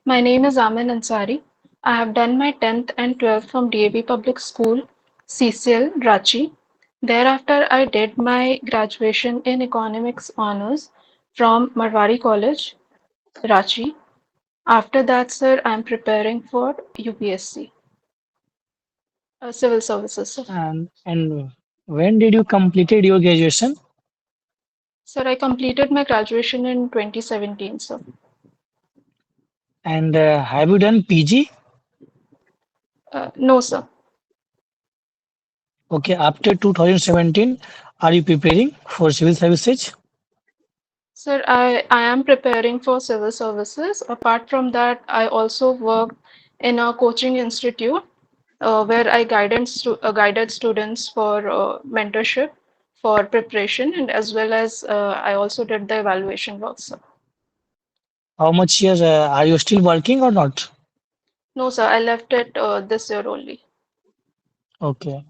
My name is Amin Ansari. I have done my 10th and 12th from DAV Public School, CCL, Ranchi. Thereafter, I did my graduation in Economics Honours from Marwari College, Ranchi. After that, sir, I am preparing for UPSC, Civil Services, sir. And when did you completed your graduation? Sir, I completed my graduation in 2017, sir. And have you done PG? No, sir. Okay, after 2017, are you preparing for civil services? Sir, I am preparing for civil services. Apart from that, I also work in a coaching institute where I guided students for mentorship, for preparation, and as well as I also did the evaluation work, sir. How much years are you still working or not? No, sir, I left it this year only. Okay.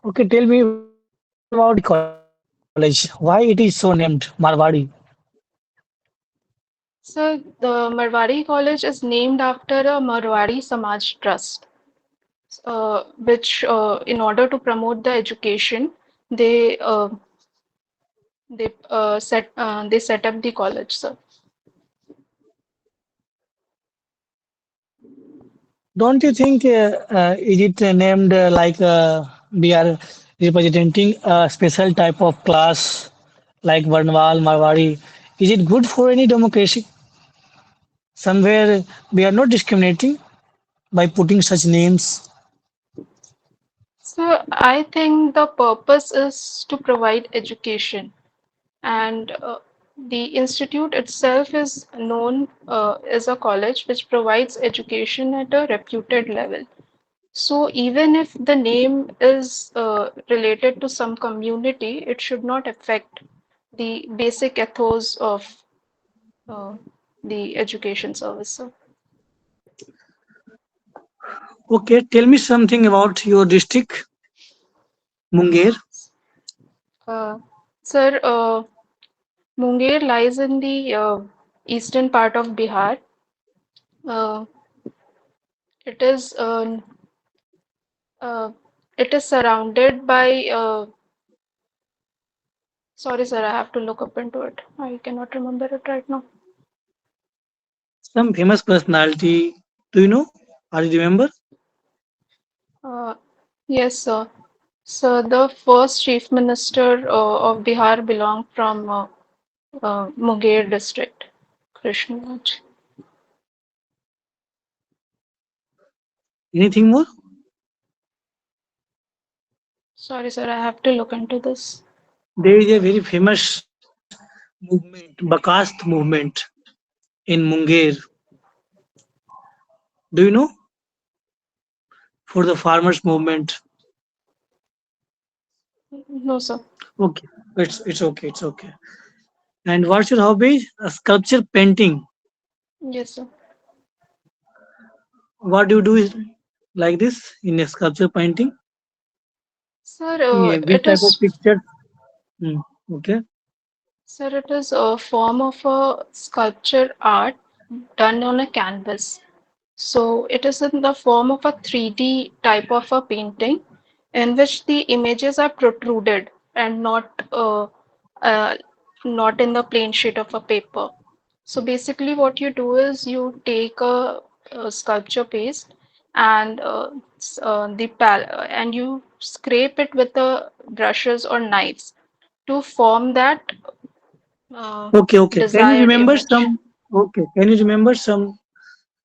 Okay, tell me about Marwari College. Why it is so named Marwari? So the Marwari College is named after a Marwari Samaj Trust, which, in order to promote the education, they uh, they set up the college, sir. Don't you think is it named we are representing a special type of class like Varnwal, Marwari? Is it good for any democracy? Somewhere we are not discriminating by putting such names. So I think the purpose is to provide education, and the institute itself is known as a college which provides education at a reputed level. So even if the name is related to some community, it should not affect the basic ethos of uh, the education service. So, Okay, tell me something about your district, Munger. uh, sir, Munger lies in the eastern part of Bihar. Uh, it is uh, uh, it is surrounded by. Sorry, sir, I have to look up into it. I cannot remember it right now. Some famous personality. Do you know? Are you remember? Uh, yes, sir. So the first chief minister of Bihar belonged from Munger district, Krishnaraj. Anything more? Sorry, sir, I have to look into this. There is a very famous movement, Bakast movement in Munger. Do you know? For the farmers movement. No, sir. Okay, it's okay, it's okay. And what's your hobby? Sculpture painting. Yes, sir. What do you do is like this in a sculpture painting? Sir, Yeah, which it type of is picture? Hmm, okay. sir, it is a form of a sculpture art done on a canvas. So it is in the form of a 3D type of a painting in which the images are protruded and uh, not in the plain sheet of a paper. So basically, what you do is you take a sculpture paste and and you scrape it with the brushes or knives to form that uh, Okay, okay. Can you desired remember image. some? Okay, can you remember some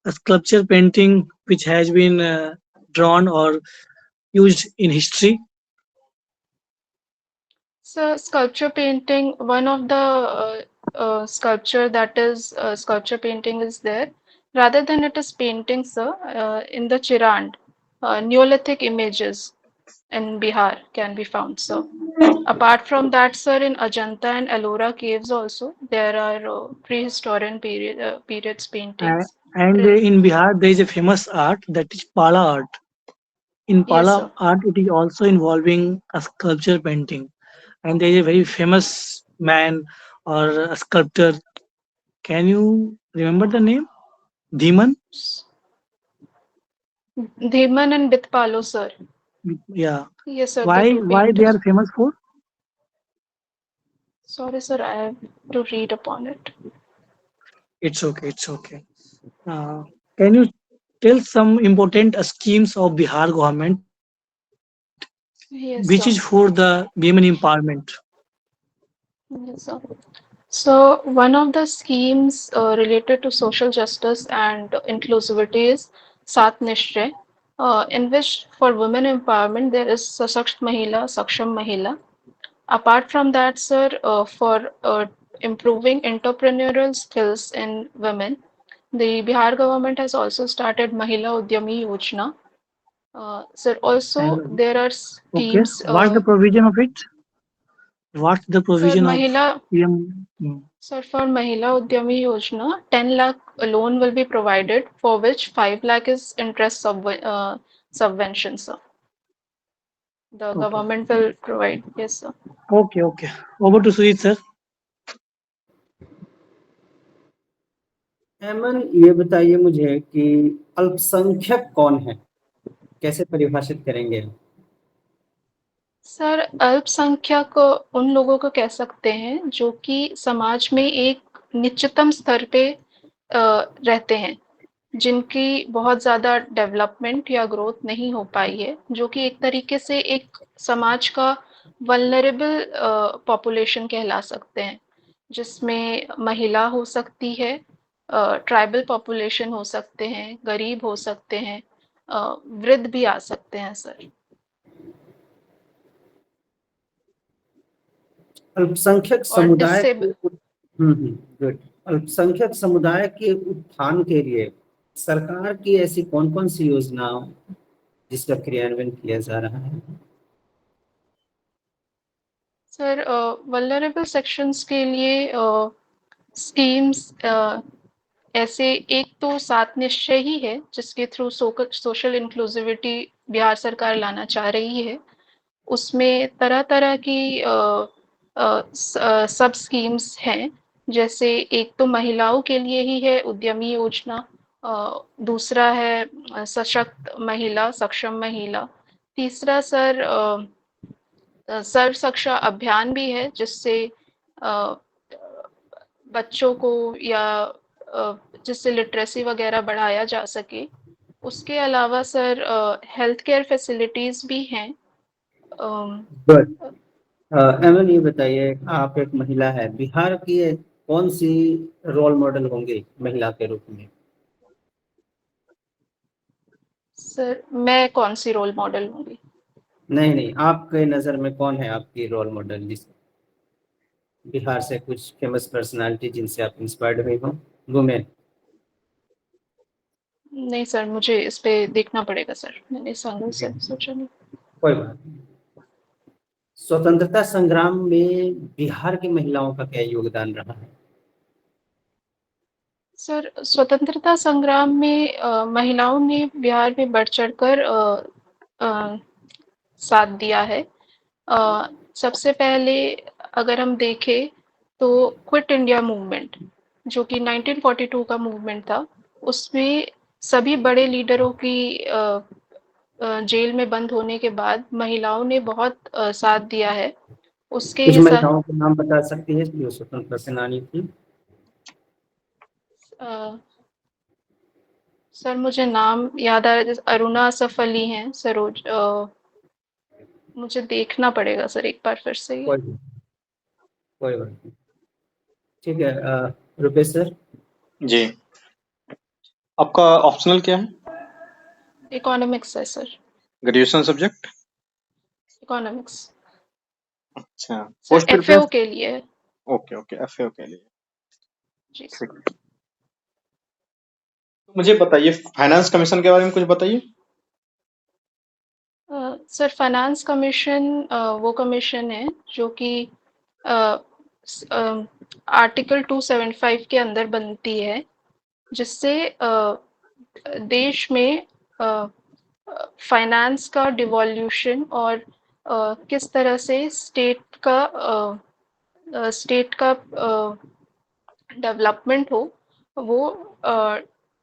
sculpture painting which has been drawn or used in history? So sculpture painting, one of the sculpture that is sculpture painting is there. Rather than it is painting, sir, in the Chirand, Neolithic images in Bihar can be found, sir. Apart from that, sir, in Ajanta and Ellora caves also, there are periods Uh, paintings. and Rel- in Bihar, there is a famous art that is Pala art. In Yes, Pala sir. art, it is also involving a sculpture painting. And there is a very famous man or a sculptor. Can you Remember the name? Dhiman? Dhiman and Bitpalo, sir. Yeah. Yes, sir, the Why two why they are painters. famous for? Sorry, sir, I have to read upon it. It's okay. It's okay. Uh, can you tell some important schemes of Bihar government which is for Yes, the sir. women empowerment? Yes, sir. So, one of the schemes related to social justice and inclusivity is Sat Nishchay, in which for women empowerment there is Sashakt Mahila, Saksham Mahila. Apart from that, sir, for improving entrepreneurial skills in women, the Bihar government has also started Mahila Udyami Yojana. Sir, also And there are okay, schemes. what's the provision of it? What's the Sir, provision of Mahila PM? Sir, for Mahila Udyami Yojana, 10 lakh loan will be provided, for which 5 lakh is interest subvention, sir. The Okay. government will provide. Yes, sir. Okay, okay. Over to Sujit, sir. एमन, ये बताइए मुझे कि अल्पसंख्यक कौन है, कैसे परिभाषित करेंगे? सर, अल्पसंख्यक उन लोगों को कह सकते हैं जो कि समाज में एक निच्चतम स्तर पे रहते हैं, जिनकी बहुत ज़्यादा डेवलपमेंट या ग्रोथ नहीं हो पाई है, जो कि एक तरीके से एक समाज का वल्नरेबल पॉपुलेशन कहला सकते हैं, जिसमें महिला हो सकती है, ट्राइबल पॉपुलेशन हो सकते हैं, गरीब हो सकते हैं, वृद्ध भी आ सकते हैं, सर। अल्पसंख्यक और समुदाय के डिसेबल गुड। अल्पसंख्यक समुदाय के उत्थान के लिए सरकार की ऐसी कौन-कौन सी योजनाओं जिसका क्रियान्वयन किया जा रहा है? सर, वल्नरेबल सेक्शंस के लिए स्कीम्स ऐसे एक तो सात निश्चय ही है, जिसके थ्रू सोशल इंक्लूसिविटी बिहार सरकार लाना चाह रही है। उसमें तरह-तरह की सब स्कीम्स हैं, जैसे एक तो महिलाओं के लिए ही है उद्यमी योजना, दूसरा है सशक्त महिला, सक्षम महिला, तीसरा सर सर्व शिक्षा अभियान भी है, जिससे अ, बच्चों को या जिससे लिटरेसी वगैरह बढ़ाया जा सके। उसके अलावा सर हेल्थ केयर फैसिलिटीज भी हैं। अम, गुड। एमन, ये बताइए, आप एक महिला है, बिहार की कौन सी रोल मॉडल होंगे महिला के रूप में? सर, मैं कौन सी रोल मॉडल होंगी? नहीं नहीं, आपके नज़र में कौन है आपकी रोल मॉडल, जिस बिहार से कुछ फेमस पर्सनालिटी जिनसे आप इंस्पायर्ड हुई हो, वुमेन? नहीं सर, मुझे इस पे देखना पड़ेगा सर, मैंने इस एंगल से सोचा नहीं। कोई बात नहीं। स्वतंत्रता संग्राम में बिहार की महिलाओं का क्या योगदान रहा है? सर, स्वतंत्रता संग्राम में महिलाओं ने बिहार में बढ़ चढ़कर अ, साथ दिया है। अ, सबसे पहले अगर हम देखें तो क्विट इंडिया मूवमेंट, जो कि 1942 का मूवमेंट था, उसमें सभी बड़े लीडरों की जेल में बंद होने के बाद महिलाओं ने बहुत साथ दिया है। उसके कुछ हिसाब महिलाओं के नाम बता सकती है जो स्वतंत्रता सेनानी थी? अ, सर, मुझे नाम याद आ रहा है, जैसे अरुणा असफ अली हैं, सरोज, मुझे देखना पड़ेगा सर एक बार फिर से ये। कोई कोई बात नहीं। ठीक है, रुपेश सर। जी। आपका ऑप्शनल क्या है? इकोनॉमिक्स है सर। Graduation subject? इकोनॉमिक्स। अच्छा, सर, पोस्ट प्रिपेयर? एफएओ के लिए है। ओके ओके, एफएओ के लिए। जी सर। ठीक है। तो मुझे बताइए, फाइनेंस कमीशन के बारे में कुछ बताइए। सर, फाइनेंस कमीशन वो कमीशन है जो कि आर्टिकल 275 के अंदर बनती है, जिससे देश में फाइनेंस का डिवॉल्यूशन और किस तरह से स्टेट का डेवलपमेंट हो, वो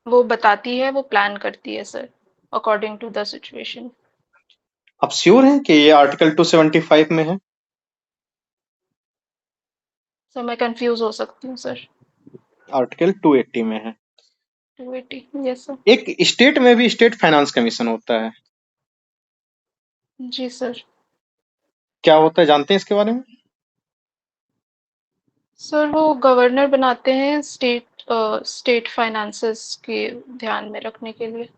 वो बताती है, वो प्लान करती है sir, according to the situation. आप श्योर हैं कि ये आर्टिकल 275 में है? सर मैं कंफ्यूज हो सकती हूँ सर। आर्टिकल 280 में है। 280, यस सर। एक स्टेट में भी स्टेट फाइनेंस कमीशन होता है, जी सर। क्या होता है जानते हैं इसके बारे में? सर वो गवर्नर बनाते हैं स्टेट फाइनेंसेस के ध्यान में रखने के लिए।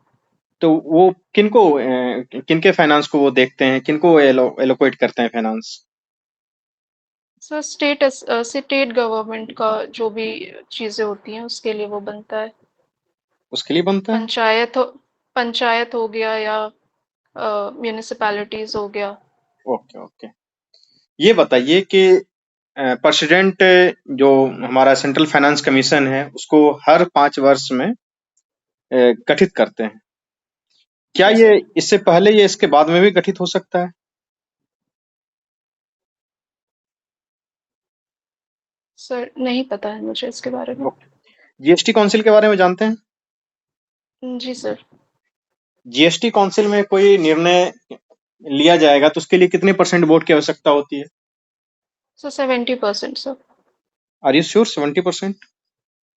तो वो किनके फाइनेंस को वो देखते हैं, किनको एलोकेट करते हैं फाइनेंस? सर स्टेट गवर्नमेंट का जो भी चीजें होती हैं उसके लिए वो बनता है। उसके लिए बनता है। पंचायत हो पंचायत हो गया या म्यूनिसिपैलिटीज हो गया। Okay okay. ये बताइए कि प्रेसिडेंट जो हमारा सेंट्रल फाइनेंस कमीशन है उसको हर 5 वर्ष में गठित करते हैं। क्या जी ये सर। इससे पहले या इसके बाद में भी गठित हो सकता है? सर नहीं पता है मुझे इसके बारे में। ओके। जीएसटी काउंसिल के बारे में जानते हैं? जी सर। जीएसटी काउंसिल में कोई निर्णय लिया जाएगा तो उसके लिए कितने परसेंट वोट की आवश्यकता होती है? Sir 70% sir. Are you sure? 70%?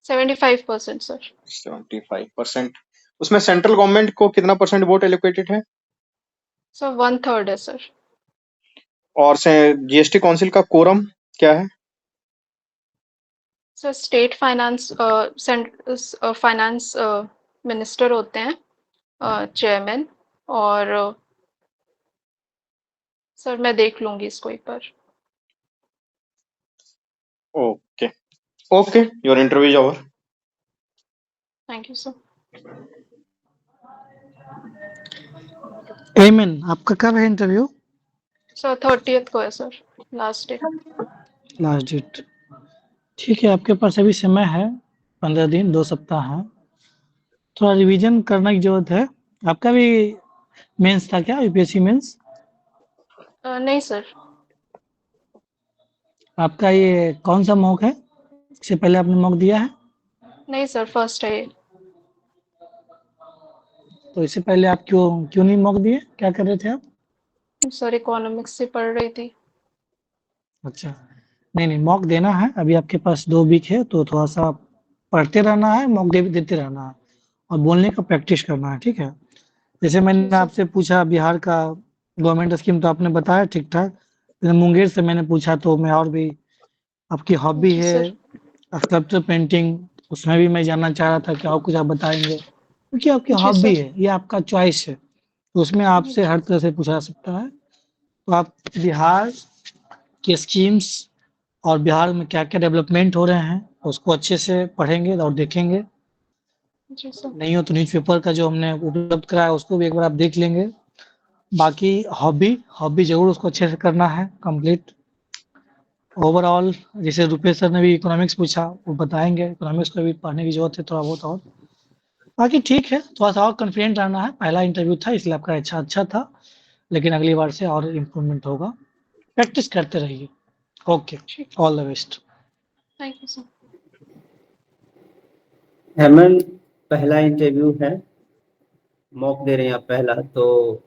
75% sir. 75%। उसमें सेंट्रल गवर्नमेंट को कितना परसेंट वोट एलोकेटेड है? सर 1/3 है सर। और से जीएसटी काउंसिल का कोरम क्या है? सर स्टेट फाइनेंस मिनिस्टर होते हैं, चेयरमैन। और सर मैं देख लूंगी इसको एक बार। Okay okay, your interview is over. Thank you sir. Eman, आपका कब है इंटरव्यू? सर 30th को है sir, last day. Last date? ठीक है, आपके पास अभी समय है, 15 दिन, 2 सप्ताह है। थोड़ा रिवीजन करने की जरूरत है। आपका भी मेंस था क्या, यूपीएससी मेंस? नहीं सर। आपका ये कौन सा मॉक है? इससे पहले आपने मॉक दिया है? नहीं सर, फर्स्ट है ये। तो इससे पहले आप क्यों क्यों नहीं मॉक दिए, क्या कर रहे थे आप? सर इकोनॉमिक्स से पढ़ रही थी। अच्छा, नहीं नहीं, मॉक देना है। अभी आपके पास 2 वीक है, तो थोड़ा सा पढ़ते रहना है, मॉक देते रहना है, और बोलने का प्रैक्टिस करना है, ठीक है? जैसे जी मैंने सर। आपसे पूछा बिहार का गवर्नमेंट स्कीम, तो आपने बताया ठीक ठाक। लेकिन मुंगेर से मैंने पूछा तो मैं और भी, आपकी हॉबी जी है सर। स्कल्पचर पेंटिंग, उसमें भी मैं जानना चाह रहा था कि और कुछ आप बताएंगे, क्योंकि आपकी जी हॉबी सर। है, ये आपका चॉइस है, तो उसमें आपसे हर तरह से पूछा जा सकता है। तो आप बिहार के स्कीम्स और बिहार में क्या-क्या डेवलपमेंट हो रहे हैं, उसको अच्छे से पढ़ेंगे और देखेंगे। जी सर। नहीं हो तो न्यूज़पेपर का जो हमने उपलब्ध कराया उसको भी एक बार आप देख लेंगे। बाकी हॉबी हॉबी ज़रूर उसको अच्छे से करना है कंप्लीट। ओवरऑल जैसे रुपेश सर ने भी इकोनॉमिक्स पूछा, वो बताएँगे, इकोनॉमिक्स को भी पढ़ने की ज़रूरत है थोड़ा बहुत और। बाकी ठीक है, थोड़ा-सा और कॉन्फिडेंट रहना है, पहला इंटरव्यू था इसलिए आपका अच्छा था, लेकिन अगली बार से और इम्प्रूवमेंट होगा। प्रैक्टिस करते रहिए। ओके, ठीक। All the best. Thank you sir. Hemant, पहला इंटरव्यू है, मॉक दे रहे हैं आप पहला, तो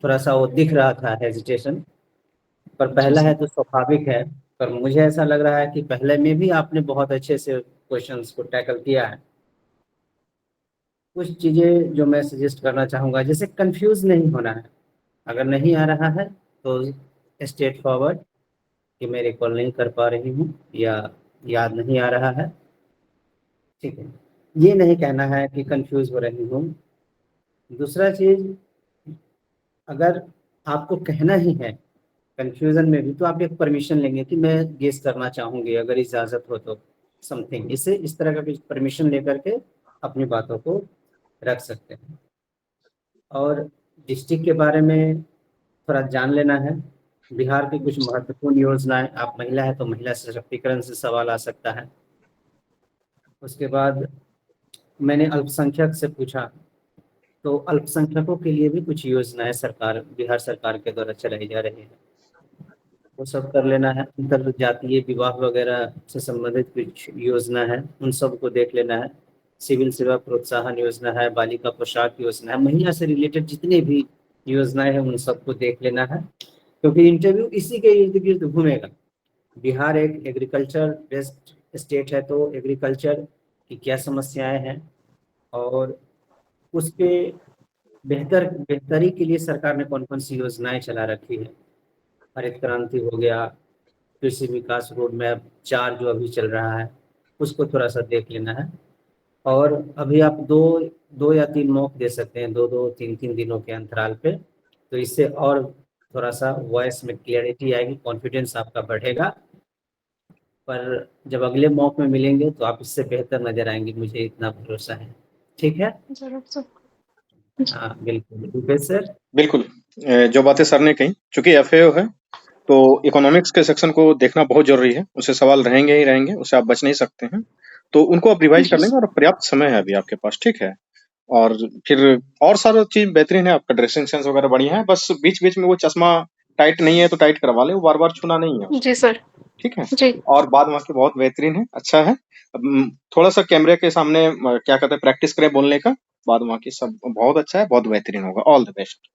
थोड़ा सा वो दिख रहा था हेजिटेशन, पर जी पहला है सर। तो स्वाभाविक है। पर मुझे ऐसा लग रहा है कि पहले में भी आपने बहुत अच्छे से क्वेश्चंस को टैकल किया है। कुछ चीजें जो मैं सजेस्ट करना चाहूंगा, जैसे कंफ्यूज नहीं होना है। अगर नहीं आ रहा है तो स्ट्रेट फॉरवर्ड कि मैं रिकॉल नहीं कर पा रही हूँ या याद नहीं आ रहा है, ठीक है। ये नहीं कहना है कि कंफ्यूज हो रही हूँ। दूसरा चीज, अगर आपको कहना ही है कंफ्यूजन में भी, तो आप एक परमिशन लेंगे कि मैं गेस करना चाहूंगी, अगर इजाजत हो तो समथिंग, इसे इस तरह का परमिशन लेकर के अपनी बातों को रख सकते हैं। और डिस्ट्रिक्ट के बारे में थोड़ा जान लेना है। बिहार की कुछ महत्वपूर्ण योजनाएं, आप महिला है तो महिला सशक्तिकरण से सवाल आ सकता है। उसके बाद मैंने अल्पसंख्यक से पूछा, तो अल्पसंख्यकों के लिए भी कुछ योजनाएं सरकार, बिहार सरकार के द्वारा चलाई जा रही है। वो सब कर लेना है। अंतर जातीय विवाह वगैरह से संबंधित कुछ योजना है, उन सबको देख लेना है। सिविल सेवा प्रोत्साहन योजना है, बालिका पोशाक योजना है, महिला से रिलेटेड जितने भी योजनाएं हैं उन सबको देख लेना है, क्योंकि इंटरव्यू इसी के इर्द गिर्द घूमेगा। बिहार एक एग्रीकल्चर बेस्ड स्टेट है, तो एग्रीकल्चर की क्या समस्याएं हैं और उसके बेहतरी के लिए सरकार ने कौन कौन सी योजनाएं चला रखी है। हरित क्रांति हो गया, कृषि विकास रोड मैप 4 जो अभी चल रहा है उसको थोड़ा सा देख लेना है। और अभी आप 2 या 3 मॉक दे सकते हैं, 2-2, 3-3 दिनों के अंतराल पे, तो इससे और थोड़ा सा वॉइस में क्लियरिटी आएगी, कॉन्फिडेंस आपका बढ़ेगा। पर जब अगले मॉक में मिलेंगे तो आप इससे बेहतर नजर आएंगे, मुझे इतना भरोसा है। ठीक है? जरूर सर। हाँ बिल्कुल। रुपेश सर? बिल्कुल। जो बातें सर ने कही, चूंकि एफएओ है तो इकोनॉमिक्स के सेक्शन को देखना बहुत जरूरी है, उससे सवाल रहेंगे ही रहेंगे, उससे आप बच नहीं सकते हैं, तो उनको आप रिवाइज कर जी लेंगे और पर्याप्त समय है अभी आपके पास, ठीक है। और फिर और सारा चीज बेहतरीन है, आपका ड्रेसिंग सेंस वगैरह बढ़िया है, बस बीच बीच में वो चश्मा टाइट नहीं है तो टाइट करवा ले, वो बार बार छूना नहीं है उसको, जी सर। ठीक है। जी और बाद वहाँ के बहुत बेहतरीन है, अच्छा है। अब, थोड़ा सा कैमरे के सामने क्या कहते हैं प्रैक्टिस करें बोलने का, बाद वहाँ की सब बहुत अच्छा है, बहुत बेहतरीन होगा। All the best.